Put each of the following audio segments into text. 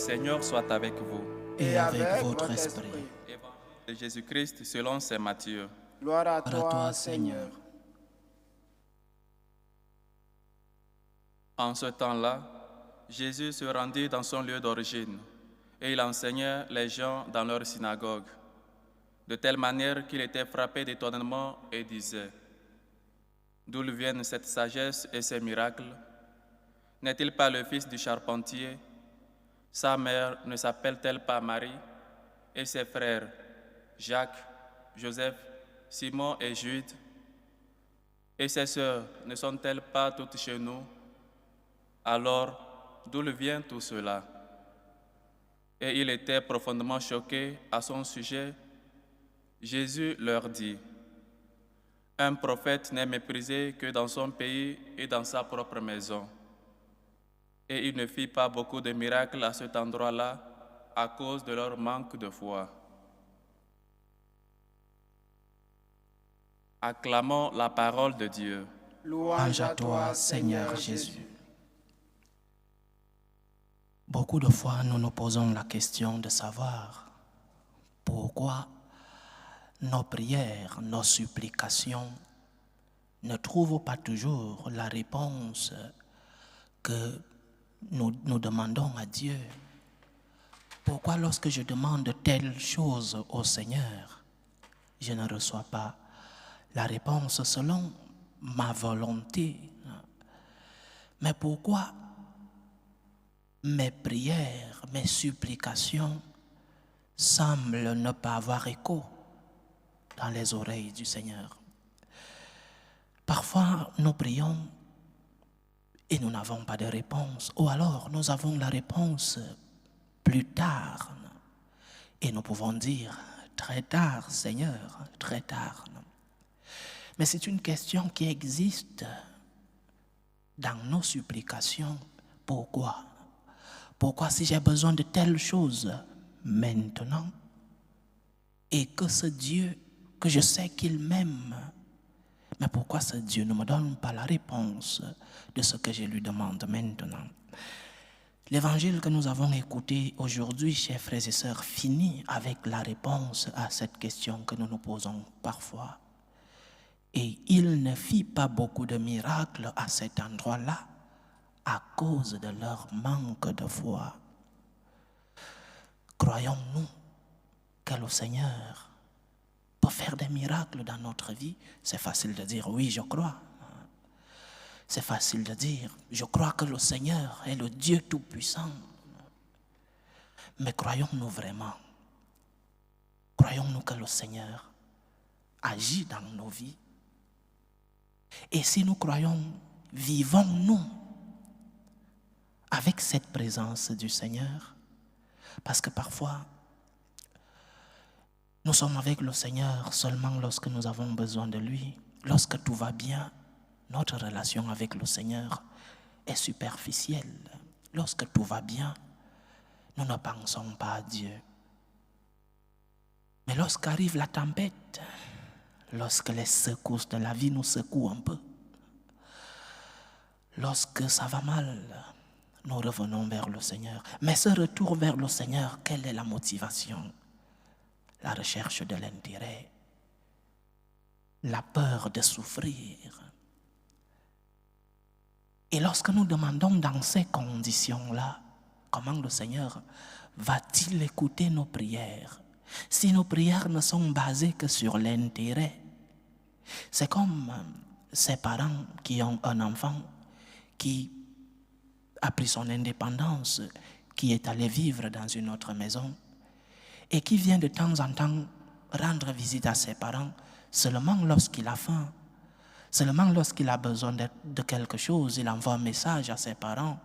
Seigneur soit avec vous. Et avec votre esprit. Évangile de Jésus-Christ selon saint Matthieu. Gloire à toi, Seigneur. En ce temps-là, Jésus se rendit dans son lieu d'origine et il enseignait les gens dans leur synagogue, de telle manière qu'il était frappé d'étonnement et disait: d'où viennent cette sagesse et ces miracles? N'est-il pas le fils du charpentier? Sa mère ne s'appelle-t-elle pas Marie? Et ses frères, Jacques, Joseph, Simon et Jude? Et ses sœurs ne sont-elles pas toutes chez nous? Alors, d'où vient tout cela? Et il était profondément choqué à son sujet. Jésus leur dit: un prophète n'est méprisé que dans son pays et dans sa propre maison. Et il ne fit pas beaucoup de miracles à cet endroit-là à cause de leur manque de foi. Acclamons la parole de Dieu. Louange à toi, Seigneur Jésus. Beaucoup de fois, nous nous posons la question de savoir pourquoi nos prières, nos supplications ne trouvent pas toujours la réponse que nous demandons à Dieu. Pourquoi lorsque je demande telle chose au Seigneur, je ne reçois pas la réponse selon ma volonté? Mais pourquoi mes prières, mes supplications semblent ne pas avoir écho dans les oreilles du Seigneur? Parfois, nous prions et nous n'avons pas de réponse, ou alors nous avons la réponse plus tard. Et nous pouvons dire: très tard, Seigneur, très tard. Mais c'est une question qui existe dans nos supplications. Pourquoi? Pourquoi, si j'ai besoin de telle chose maintenant, et que ce Dieu, que je sais qu'il m'aime, mais pourquoi ce Dieu ne me donne pas la réponse de ce que je lui demande maintenant? L'évangile que nous avons écouté aujourd'hui, chers frères et sœurs, finit avec la réponse à cette question que nous nous posons parfois. Et il ne fit pas beaucoup de miracles à cet endroit-là à cause de leur manque de foi. Croyons-nous que le Seigneur peut faire des miracles dans notre vie? C'est facile de dire oui, je crois. C'est facile de dire je crois que le Seigneur est le Dieu Tout-Puissant. Mais croyons-nous vraiment? Croyons-nous que le Seigneur agit dans nos vies? Et si nous croyons, vivons-nous avec cette présence du Seigneur? Parce que parfois, nous sommes avec le Seigneur seulement lorsque nous avons besoin de lui. Lorsque tout va bien, notre relation avec le Seigneur est superficielle. Lorsque tout va bien, nous ne pensons pas à Dieu. Mais lorsqu'arrive la tempête, lorsque les secousses de la vie nous secouent un peu, lorsque ça va mal, nous revenons vers le Seigneur. Mais ce retour vers le Seigneur, quelle est la motivation? La recherche de l'intérêt, la peur de souffrir. Et lorsque nous demandons dans ces conditions-là, comment le Seigneur va-t-il écouter nos prières? Si nos prières ne sont basées que sur l'intérêt, c'est comme ces parents qui ont un enfant qui a pris son indépendance, qui est allé vivre dans une autre maison et qui vient de temps en temps rendre visite à ses parents seulement lorsqu'il a faim, seulement lorsqu'il a besoin de quelque chose, il envoie un message à ses parents,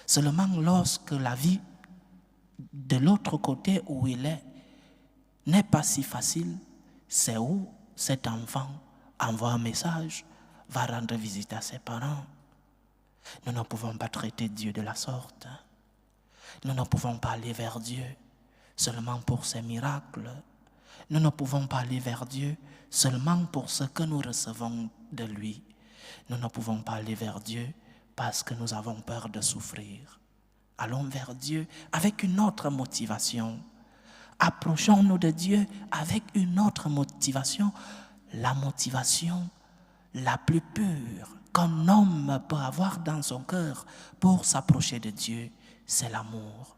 seulement lorsque la vie de l'autre côté où il est n'est pas si facile, c'est où cet enfant envoie un message, va rendre visite à ses parents. Nous ne pouvons pas traiter Dieu de la sorte. Nous ne pouvons pas aller vers Dieu seulement pour ses miracles. Nous ne pouvons pas aller vers Dieu seulement pour ce que nous recevons de lui. Nous ne pouvons pas aller vers Dieu parce que nous avons peur de souffrir. allons vers Dieu avec une autre motivation. Approchons-nous de Dieu avec une autre motivation, la motivation la plus pure qu'un homme peut avoir dans son cœur pour s'approcher de Dieu, c'est l'amour.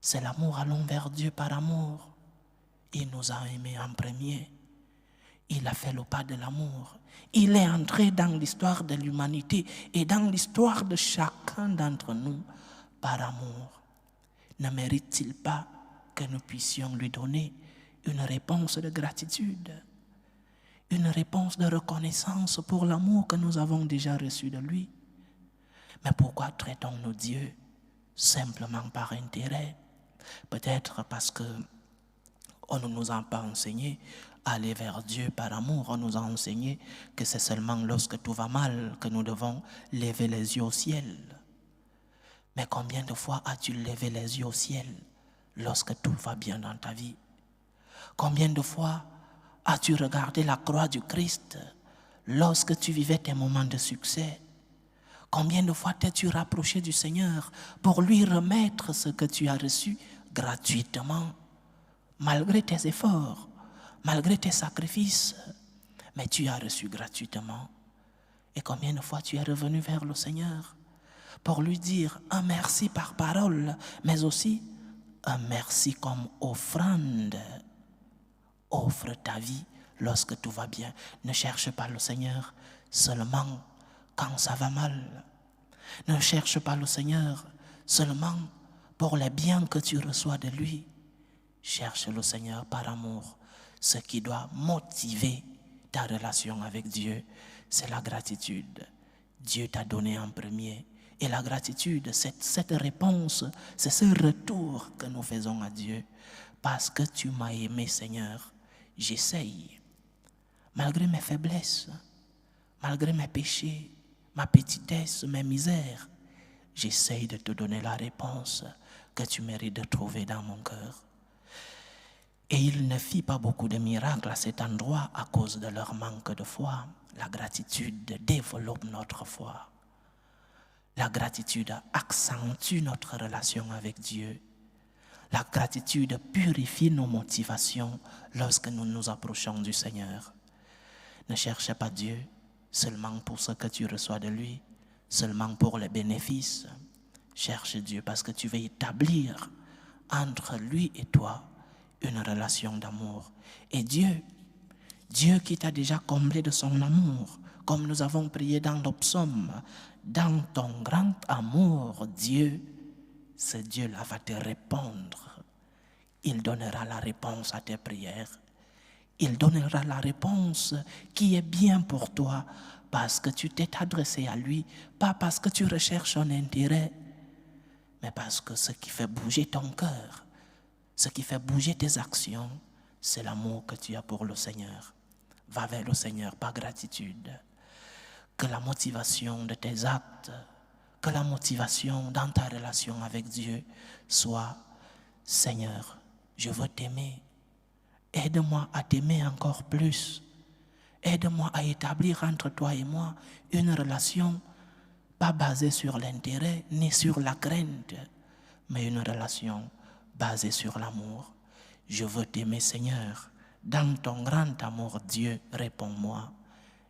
C'est l'amour, allons vers Dieu par amour. Il nous a aimés en premier. Il a fait le pas de l'amour. Il est entré dans l'histoire de l'humanité et dans l'histoire de chacun d'entre nous par amour. Ne mérite-t-il pas que nous puissions lui donner une réponse de gratitude, une réponse de reconnaissance pour l'amour que nous avons déjà reçu de lui? Mais pourquoi traitons-nous Dieu simplement par intérêt? Peut-être parce qu'on ne nous a pas enseigné à aller vers Dieu par amour. On nous a enseigné que c'est seulement lorsque tout va mal que nous devons lever les yeux au ciel. Mais combien de fois as-tu levé les yeux au ciel lorsque tout va bien dans ta vie? Combien de fois as-tu regardé la croix du Christ lorsque tu vivais tes moments de succès? Combien de fois t'es-tu rapproché du Seigneur pour lui remettre ce que tu as reçu gratuitement, malgré tes efforts, malgré tes sacrifices, mais tu as reçu gratuitement? Et combien de fois tu es revenu vers le Seigneur pour lui dire un merci par parole, mais aussi un merci comme offrande? Offre ta vie lorsque tout va bien. Ne cherche pas le Seigneur seulement quand ça va mal. Ne cherche pas le Seigneur seulement pour les biens que tu reçois de lui. Cherche le Seigneur par amour. Ce qui doit motiver ta relation avec Dieu, c'est la gratitude. Dieu t'a donné en premier. Et la gratitude, cette réponse, c'est ce retour que nous faisons à Dieu. Parce que tu m'as aimé, Seigneur, j'essaye. Malgré mes faiblesses, malgré mes péchés, ma petitesse, mes misères, j'essaye de te donner la réponse que tu mérites de trouver dans mon cœur. Et il ne fit pas beaucoup de miracles à cet endroit à cause de leur manque de foi. La gratitude développe notre foi. La gratitude accentue notre relation avec Dieu. La gratitude purifie nos motivations lorsque nous nous approchons du Seigneur. Ne cherchez pas Dieu seulement pour ce que tu reçois de lui, seulement pour les bénéfices. Cherche Dieu parce que tu veux établir entre lui et toi une relation d'amour. Et Dieu qui t'a déjà comblé de son amour, comme nous avons prié dans nos psaumes, dans ton grand amour, Dieu, ce Dieu-là va te répondre. Il donnera la réponse à tes prières. Il donnera la réponse qui est bien pour toi parce que tu t'es adressé à lui, pas parce que tu recherches un intérêt, mais parce que ce qui fait bouger ton cœur, ce qui fait bouger tes actions, c'est l'amour que tu as pour le Seigneur. Va vers le Seigneur par gratitude. Que la motivation de tes actes, que la motivation dans ta relation avec Dieu soit: Seigneur, je veux t'aimer. Aide-moi à t'aimer encore plus. Aide-moi à établir entre toi et moi une relation pas basée sur l'intérêt ni sur la crainte, mais une relation basée sur l'amour. Je veux t'aimer, Seigneur. Dans ton grand amour, Dieu, réponds-moi.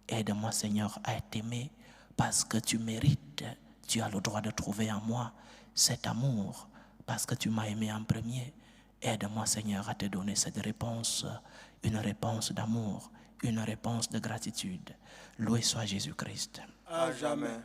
Aide-moi, Seigneur, à t'aimer parce que tu mérites. Tu as le droit de trouver en moi cet amour parce que tu m'as aimé en premier. Aide-moi, Seigneur, à te donner cette réponse, une réponse d'amour, une réponse de gratitude. Loué soit Jésus-Christ. À jamais.